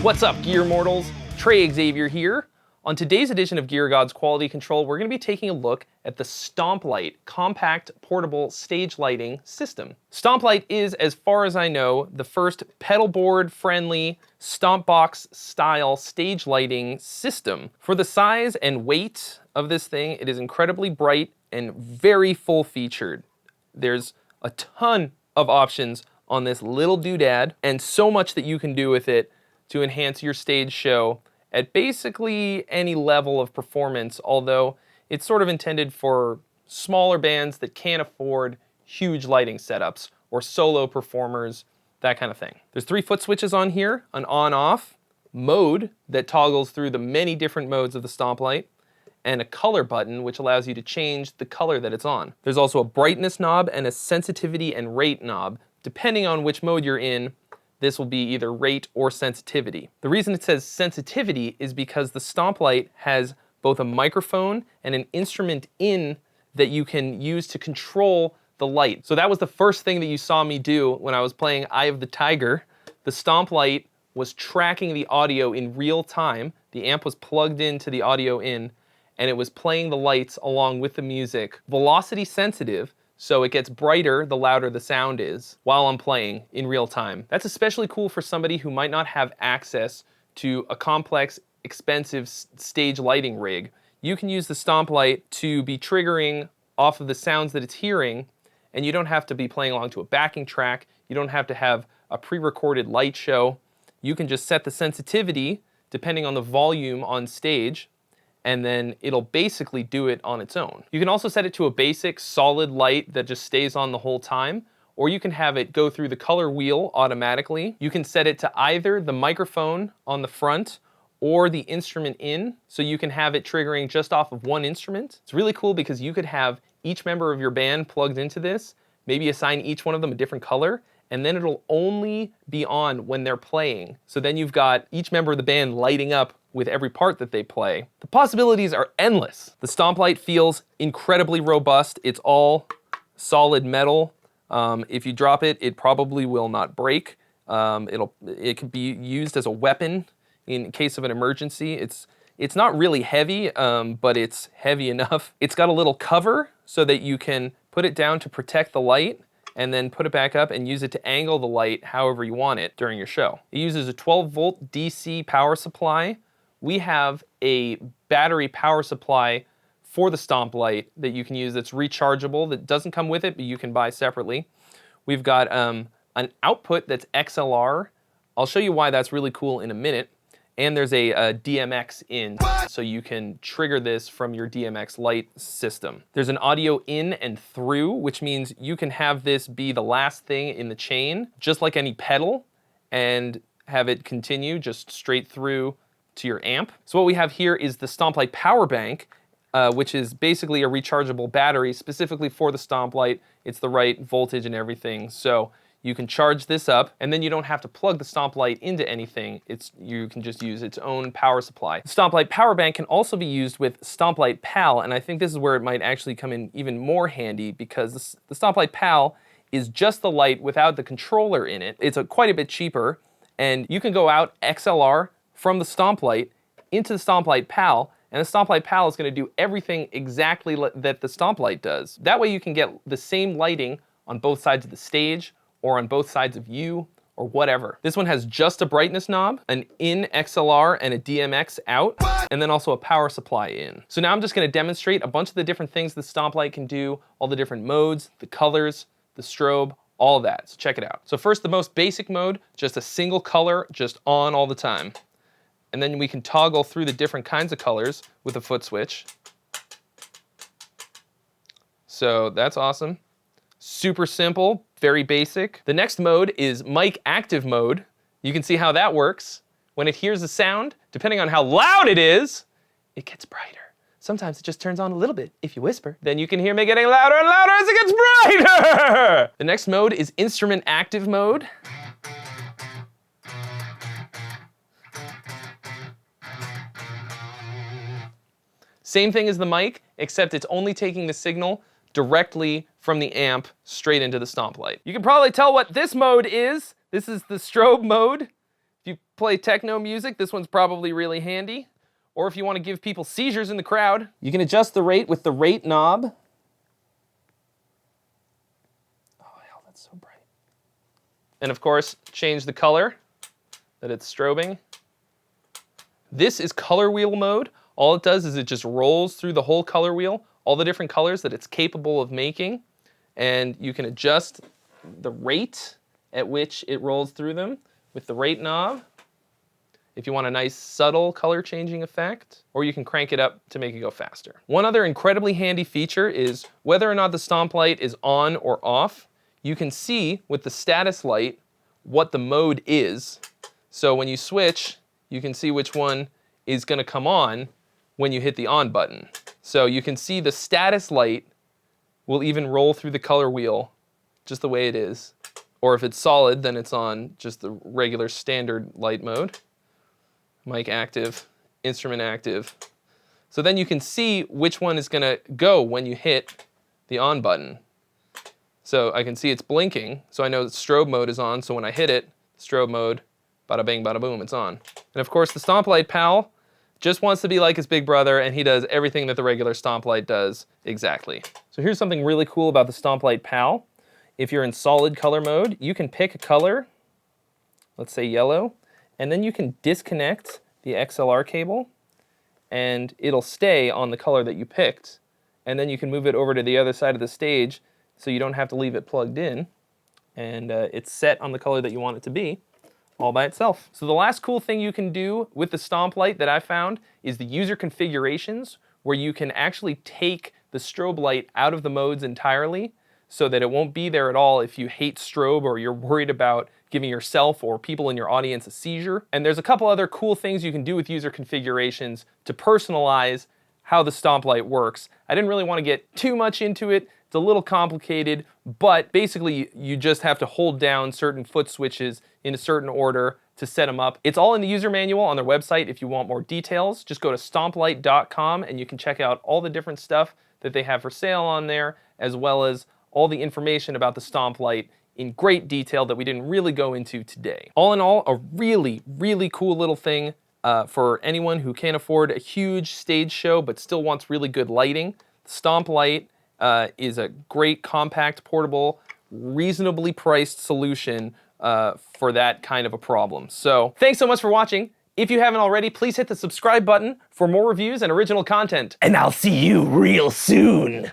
What's up, Gear Mortals? Trey Xavier here. On today's edition of Gear Gods Quality Control, we're going to be taking a look at the Stomplight compact portable stage lighting system. Stomplight is, as far as I know, the first pedal board friendly Stompbox-style stage lighting system. For the size and weight of this thing, it is incredibly bright and very full featured. There's a ton of options on this little doodad and so much that you can do with it to enhance your stage show at basically any level of performance, although it's sort of intended for smaller bands that can't afford huge lighting setups or solo performers, that kind of thing. There's 3 foot switches on here, an on-off, mode that toggles through the many different modes of the Stomplight, and a color button which allows you to change the color that it's on. There's also a brightness knob and a sensitivity and rate knob. Depending on which mode you're in, this will be either rate or sensitivity. The reason it says sensitivity is because the Stomplight has both a microphone and an instrument in that you can use to control the light. So that was the first thing that you saw me do when I was playing Eye of the Tiger. The Stomplight was tracking the audio in real time. The amp was plugged into the audio in, and it was playing the lights along with the music. Velocity sensitive, so it gets brighter the louder the sound is while I'm playing in real time. That's especially cool for somebody who might not have access to a complex, expensive stage lighting rig. You can use the Stomplight to be triggering off of the sounds that it's hearing, and you don't have to be playing along to a backing track. You don't have to have a pre-recorded light show. You can just set the sensitivity depending on the volume on stage, and then it'll basically do it on its own. You can also set it to a basic solid light that just stays on the whole time, or you can have it go through the color wheel automatically. You can set it to either the microphone on the front or the instrument in, so you can have it triggering just off of one instrument. It's really cool because you could have each member of your band plugged into this, maybe assign each one of them a different color, and then it'll only be on when they're playing. So then you've got each member of the band lighting up with every part that they play. The possibilities are endless. The Stomplight feels incredibly robust. It's all solid metal. If you drop it, it probably will not break. It could be used as a weapon in case of an emergency. It's not really heavy, but it's heavy enough. It's got a little cover so that you can put it down to protect the light, and then put it back up and use it to angle the light however you want it during your show. It uses a 12-volt DC power supply. We have a battery power supply for the Stomplight that you can use that's rechargeable, that doesn't come with it, but you can buy separately. We've got an output that's XLR. I'll show you why that's really cool in a minute. And there's a DMX in, so you can trigger this from your DMX light system. There's an audio in and through, which means you can have this be the last thing in the chain, just like any pedal, and have it continue just straight through to your amp. So what we have here is the Stomplight power bank, which is basically a rechargeable battery specifically for the Stomplight. It's the right voltage and everything. So you can charge this up, and then you don't have to plug the Stomplight into anything. You can just use its own power supply. The Stomplight power bank can also be used with Stomplight Pal, and I think this is where it might actually come in even more handy, because the Stomplight Pal is just the light without the controller in it. It's quite a bit cheaper, and you can go out XLR from the Stomplight into the Stomplight Pal, and the Stomplight Pal is going to do everything exactly that the Stomplight does. That way you can get the same lighting on both sides of the stage, or on both sides of you, or whatever. This one has just a brightness knob, an in XLR and a DMX out, and then also a power supply in. So now I'm just gonna demonstrate a bunch of the different things the Stomplight can do, all the different modes, the colors, the strobe, all of that. So check it out. So first, the most basic mode, just a single color, just on all the time. And then we can toggle through the different kinds of colors with a foot switch. So that's awesome. Super simple, very basic. The next mode is mic active mode. You can see how that works. When it hears a sound, depending on how loud it is, it gets brighter. Sometimes it just turns on a little bit. If you whisper, then you can hear me getting louder and louder as it gets brighter. The next mode is instrument active mode. Same thing as the mic, except it's only taking the signal directly from the amp straight into the Stomplight. You can probably tell what this mode is. This is the strobe mode. If you play techno music, this one's probably really handy. Or if you want to give people seizures in the crowd, you can adjust the rate with the rate knob. Oh, hell, that's so bright. And of course, change the color that it's strobing. This is color wheel mode. All it does is it just rolls through the whole color wheel, all the different colors that it's capable of making, and you can adjust the rate at which it rolls through them with the rate knob if you want a nice subtle color changing effect, or you can crank it up to make it go faster. One other incredibly handy feature is whether or not the Stomplight is on or off, you can see with the status light what the mode is. So when you switch, you can see which one is going to come on when you hit the on button. So you can see the status light will even roll through the color wheel just the way it is. Or if it's solid, then it's on just the regular standard light mode. Mic active, instrument active. So then you can see which one is going to go when you hit the on button. So I can see it's blinking, so I know that strobe mode is on, so when I hit it, strobe mode, bada bing, bada boom, it's on. And of course the Stomplight pal just wants to be like his big brother, and he does everything that the regular Stomplight does exactly. So here's something really cool about the Stomplight pal. If you're in solid color mode, you can pick a color, let's say yellow, and then you can disconnect the XLR cable, and it'll stay on the color that you picked, and then you can move it over to the other side of the stage so you don't have to leave it plugged in, and it's set on the color that you want it to be all by itself. So the last cool thing you can do with the Stomplight that I found is the user configurations, where you can actually take the strobe light out of the modes entirely so that it won't be there at all if you hate strobe or you're worried about giving yourself or people in your audience a seizure. And there's a couple other cool things you can do with user configurations to personalize how the Stomplight works. I didn't really want to get too much into it. It's a little complicated, but basically you just have to hold down certain foot switches in a certain order to set them up. It's all in the user manual on their website. If you want more details, just go to stomplight.com and you can check out all the different stuff that they have for sale on there, as well as all the information about the Stomplight in great detail that we didn't really go into today. All in all, a really, really cool little thing for anyone who can't afford a huge stage show but still wants really good lighting. Stomplight is a great, compact, portable, reasonably priced solution for that kind of a problem. So thanks so much for watching. If you haven't already, please hit the subscribe button for more reviews and original content. And I'll see you real soon.